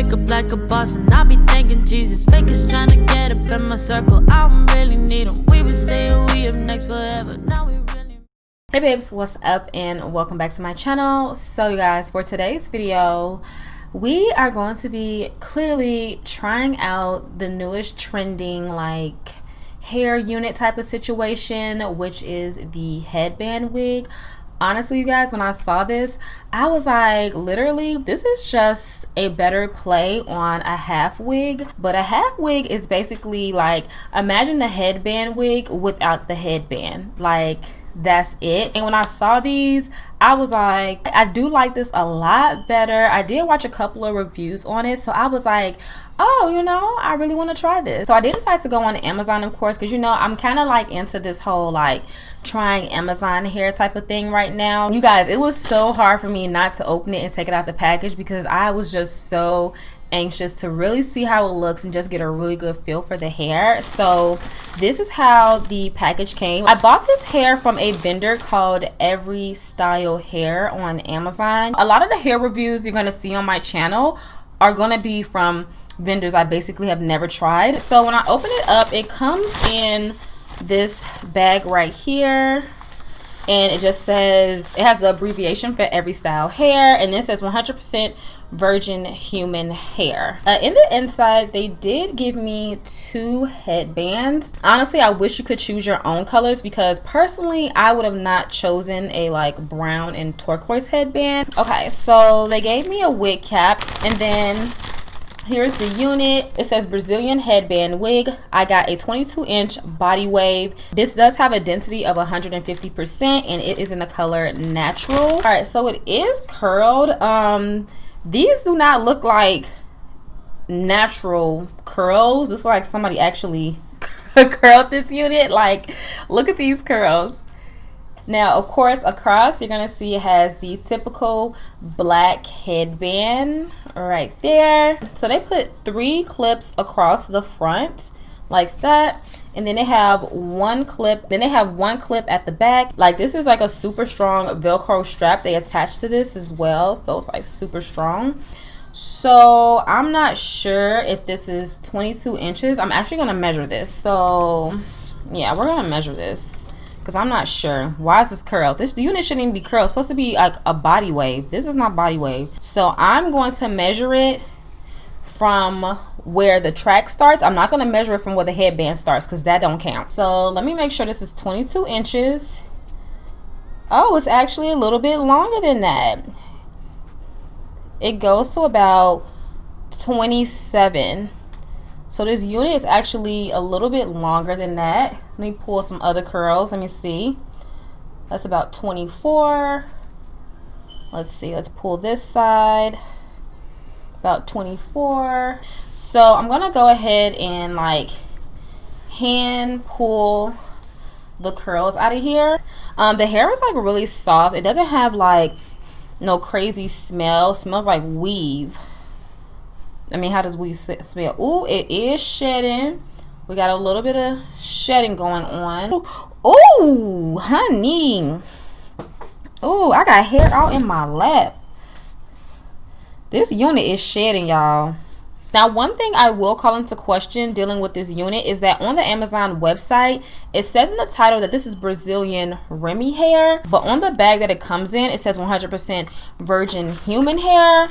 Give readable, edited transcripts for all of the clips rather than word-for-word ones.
wake up like a boss and I be thanking Jesus. Fakers trying to get up in my circle, I don't really need them. We was saying we up next forever, now we really. Hey babes, what's up and welcome back to my channel. So you guys, for today's video, we are going to be clearly trying out the newest trending like hair unit type of situation, which is the headband wig. Honestly, you guys, when I saw this, I was like, literally, this is just a better play on a half wig. But a half wig is basically like, imagine the headband wig without the headband. Like, that's it. And when I saw these, I was like, I do like this a lot better. I did watch a couple of reviews on it, so I was like, oh, you know, I really want to try this. So I did decide to go on Amazon, of course, because you know I'm kind of like into this whole like trying Amazon hair type of thing right now. You guys, it was so hard for me not to open it and take it out the package because I was just so anxious to really see how it looks and just get a really good feel for the hair. So this is how the package came. I bought this hair from a vendor called Everystyle hair on Amazon. A lot of the hair reviews you're going to see on my channel are going to be from vendors I basically have never tried. So when I open it up, it comes in this bag right here, and it just says, it has the abbreviation for Everystyle hair, and this says 100% virgin human hair. In the inside, they did give me 2 headbands. Honestly, I wish you could choose your own colors because personally I would have not chosen a like brown and turquoise headband. Okay, so they gave me a wig cap, and then here's the unit. It says Brazilian headband wig. I got a 22-inch body wave. This does have a density of 150% and it is in the color natural. All right, so it is curled. These do not look like natural curls. It's like somebody actually curled this unit. Like, look at these curls. Now, of course, across you're gonna see it has the typical black headband right there. So they put 3 clips across the front like that, and then they have one clip. Then they have one clip at the back. Like, this is like a super strong Velcro strap they attach to this as well, so it's like super strong. So I'm not sure if this is 22 inches. I'm actually gonna measure this. So yeah, we're gonna measure this because I'm not sure. Why is this curled? This unit shouldn't even be curled. It's supposed to be like a body wave. This is not body wave. So I'm going to measure it from where the track starts. I'm not going to measure it from where the headband starts because that don't count. So let me make sure this is 22 inches. Oh, it's actually a little bit longer than that. It goes to about 27. So this unit is actually a little bit longer than that. Let me pull some other curls. Let me see. That's about 24. Let's see. Let's pull this side. About 24. So I'm gonna go ahead and like hand pull the curls out of here. The hair is like really soft. It doesn't have like no crazy smell. It smells like weave. I mean, how does weave smell? Ooh, it is shedding. We got a little bit of shedding going on. Ooh, honey. Ooh, I got hair out in my lap. This unit is shedding, y'all. Now, one thing I will call into question dealing with this unit is that on the Amazon website, it says in the title that this is Brazilian Remy hair, but on the bag that it comes in, it says 100% virgin human hair.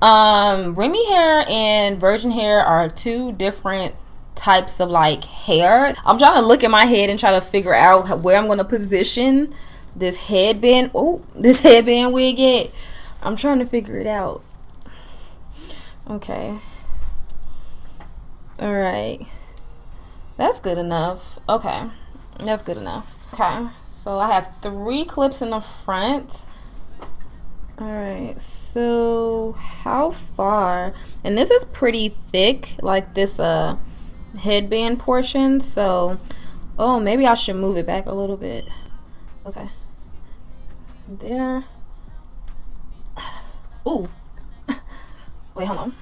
Remy hair and virgin hair are 2 different types of like hair. I'm trying to look at my head and try to figure out where I'm going to position this headband. Oh, this headband wig at. I'm trying to figure it out. Okay. All right. That's good enough. Okay. That's good enough. Okay. So I have 3 clips in the front. All right. So how far? And this is pretty thick, like this headband portion. So, oh, maybe I should move it back a little bit. Okay. There. Ooh. Wait, hold on.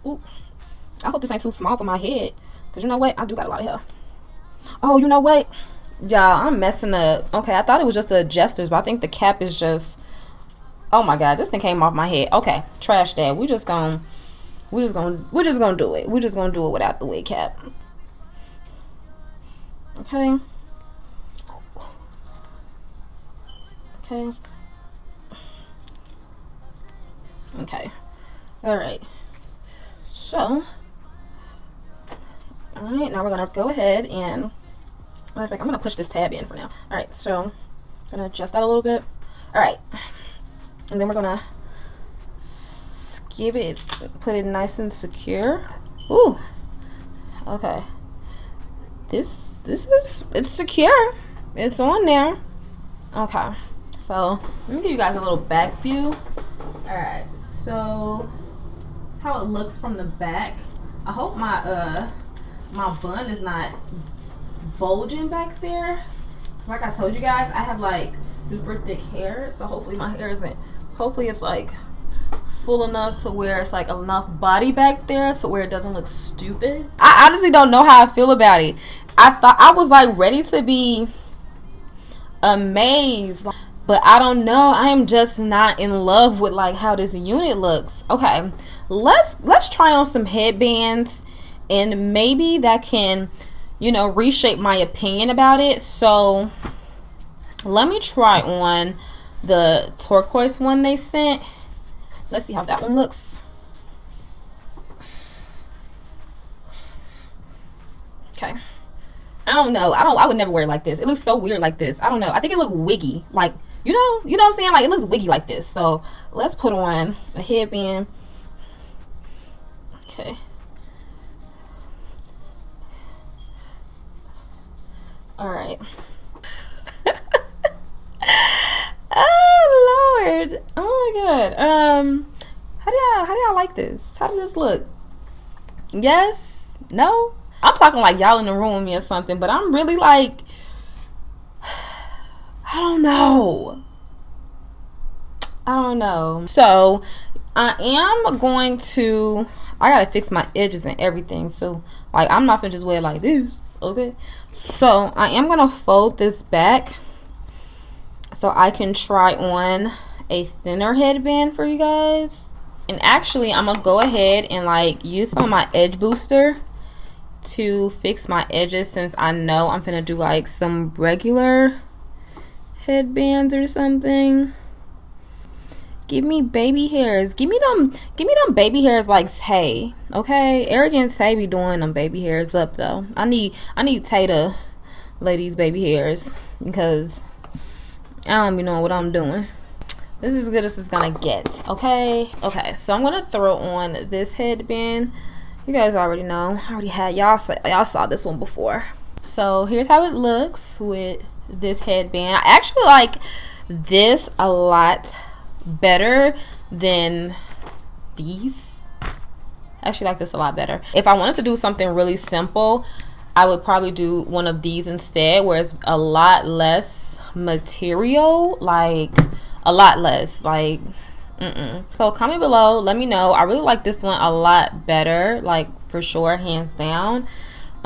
Ooh. I hope this ain't too small for my head. Because you know what? I do got a lot of hair. Oh, you know what? Y'all, I'm messing up. Okay, I thought it was just the adjusters, but I think the cap is just Oh my god, this thing came off my head. Okay, trash that. We're just gonna do it. We're just gonna do it without the wig cap. Okay. Okay. Okay. All right. So, all right. Now we're gonna go ahead and, matter of fact, I'm gonna push this tab in for now. All right. So, I'm gonna adjust that a little bit. All right. And then we're gonna give it, put it nice and secure. Ooh. Okay. This is, it's secure. It's on there. Okay. So let me give you guys a little back view. All right. So that's how it looks from the back. I hope my my bun is not bulging back there. Like I told you guys, I have like super thick hair, so hopefully my hair isn't. Hopefully it's like full enough to where it's like enough body back there to where it doesn't look stupid. I honestly don't know how I feel about it. I thought I was like ready to be amazed, but I don't know. I am just not in love with like how this unit looks. Okay, let's try on some headbands, and maybe that can, you know, reshape my opinion about it. So let me try on the turquoise one they sent. Let's see how that one looks. Okay. I don't know. I would never wear it like this. It looks so weird like this. I don't know. I think it looks wiggy. Like, you know what I'm saying? Like, it looks wiggy like this. So let's put on a headband. Okay. All right. Oh Lord. Oh my God. How do y'all like this? How does this look? Yes? No? I'm talking like y'all in the room with me or something, but I'm really like, I don't know. So I am going to, I gotta fix my edges and everything. So like, I'm not gonna just wear it like this. Okay. So I am gonna fold this back so I can try on a thinner headband for you guys. And actually, I'm gonna go ahead and like use some of my edge booster to fix my edges, since I know I'm gonna do like some regular headbands or something. Give me baby hairs. Give me them baby hairs like Tay. Okay, Arrogant Tay be doing them baby hairs up though. I need Tay to lay these baby hairs, because I don't be knowing what I'm doing. This is as good as it's gonna get. Okay, so I'm gonna throw on this headband. You guys already know. I already had y'all saw this one before. So here's how it looks with this headband. I actually like this a lot better than these. I actually like this a lot better. If I wanted to do something really simple, I would probably do one of these instead, where it's a lot less material, like a lot less, like So comment below, let me know. I really like this one a lot better, like for sure, hands down.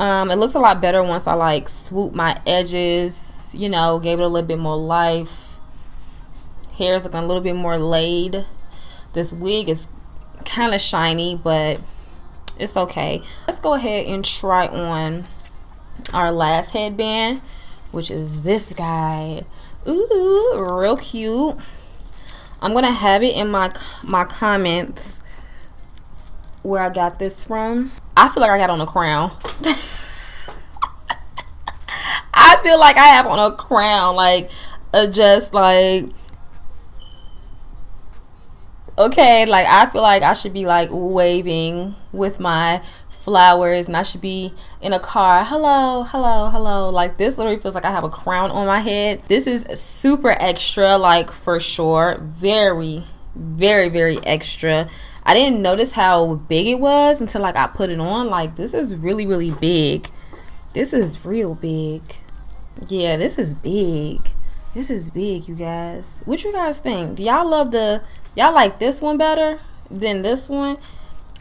It looks a lot better once I like swoop my edges, you know, gave it a little bit more life. Hair is looking a little bit more laid. This wig is kind of shiny, but it's okay. Let's go ahead and try on our last headband, which is this guy. Ooh, real cute. I'm gonna have it in my comments where I got this from. I feel like I got on a crown. I feel like I have on a crown, like just like, okay, like I feel like I should be like waving with my flowers, and I should be in a car, hello, hello, hello. Like, this literally feels like I have a crown on my head. This is super extra, like for sure. Very, very, very extra. I didn't notice how big it was until like I put it on. Like, this is really, really big. This is real big. Yeah, this is big. This is big, you guys. What you guys think? Do y'all love y'all like this one better than this one?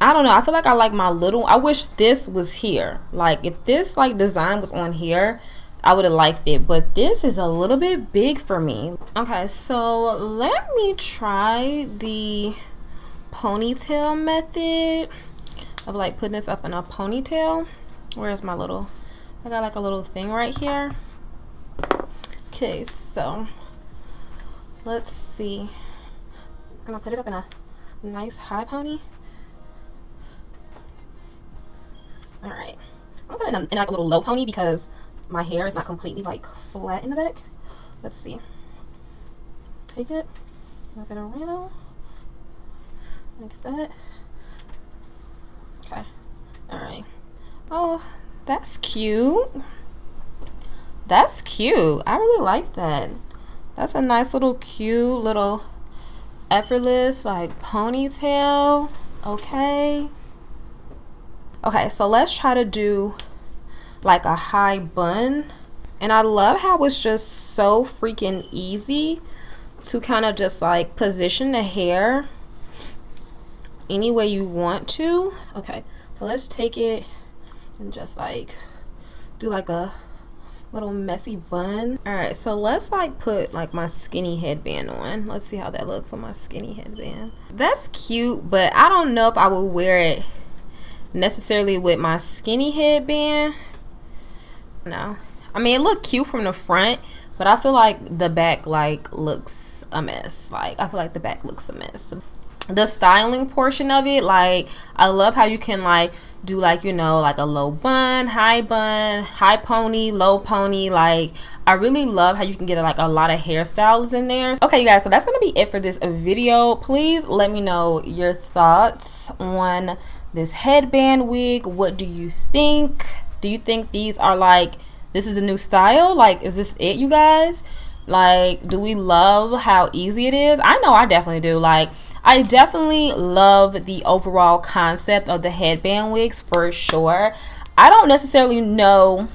I don't know. I feel like I like my little, I wish this was here. Like, if this like design was on here, I would have liked it, but this is a little bit big for me. Okay, so let me try the ponytail method of like putting this up in a ponytail. Where's my little, I got like a little thing right here. Okay, so let's see. I'm gonna put it up in a nice high pony. All right, I'm gonna put it in like a little low pony because my hair is not completely like flat in the back. Let's see. Take it, wrap it around like that. Okay. All right. Oh, that's cute. That's cute. I really like that. That's a nice little cute little effortless like ponytail. Okay. Okay, so let's try to do like a high bun. And I love how it's just so freaking easy to kind of just like position the hair any way you want to. Okay, so let's take it and just like do like a little messy bun. All right, so let's like put like my skinny headband on. Let's see how that looks on my skinny headband. That's cute, but I don't know if I would wear it necessarily with my skinny headband. No, I mean it looked cute from the front, but I feel like the back like looks a mess. Like I feel like the back looks a mess. The styling portion of it, like I love how you can like do like, you know, like a low bun, high pony, low pony. Like I really love how you can get like a lot of hairstyles in there. Okay, you guys, so that's gonna be it for this video. Please let me know your thoughts on this headband wig. What do you think? Do you think these are like, this is the new style? Like, is this it, you guys? Like, do we love how easy it is? I know I definitely do. Like, I definitely love the overall concept of the headband wigs for sure. I don't necessarily know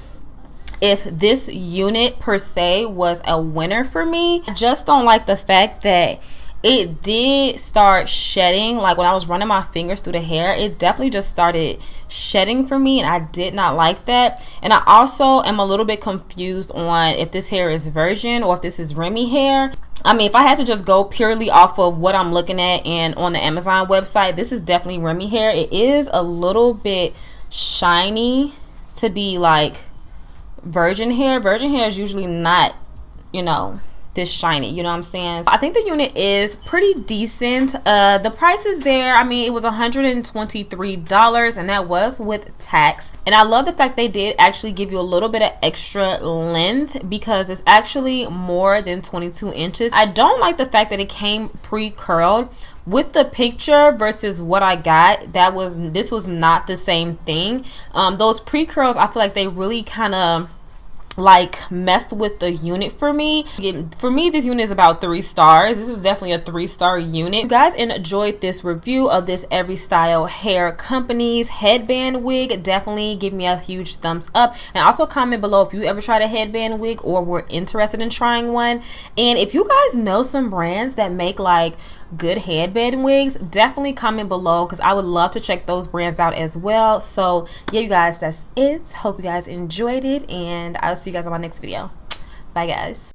if this unit per se was a winner for me. I just don't like the fact that it did start shedding. Like when I was running my fingers through the hair, it definitely just started shedding for me, and I did not like that. And I also am a little bit confused on if this hair is virgin or if this is Remy hair. I mean, if I had to just go purely off of what I'm looking at and on the Amazon website, this is definitely Remy hair. It is a little bit shiny to be like virgin hair. Virgin hair is usually not, you know, this shiny, you know what I'm saying? I think the unit is pretty decent. The price is there. I mean, it was $123, and that was with tax. And I love the fact they did actually give you a little bit of extra length because it's actually more than 22 inches. I don't like the fact that it came pre-curled. With the picture versus what I got, this was not the same thing. Those pre-curls, I feel like they really kind of like messed with the unit for me. For me, this unit is about 3 stars. This is definitely a 3-star unit. If you guys enjoyed this review of this Everystyle Hair Company's headband wig, definitely give me a huge thumbs up, and also comment below if you ever tried a headband wig or were interested in trying one. And if you guys know some brands that make like good headband wigs, definitely comment below because I would love to check those brands out as well. So yeah, you guys, that's it. Hope you guys enjoyed it, and I'll see you guys on my next video. Bye guys.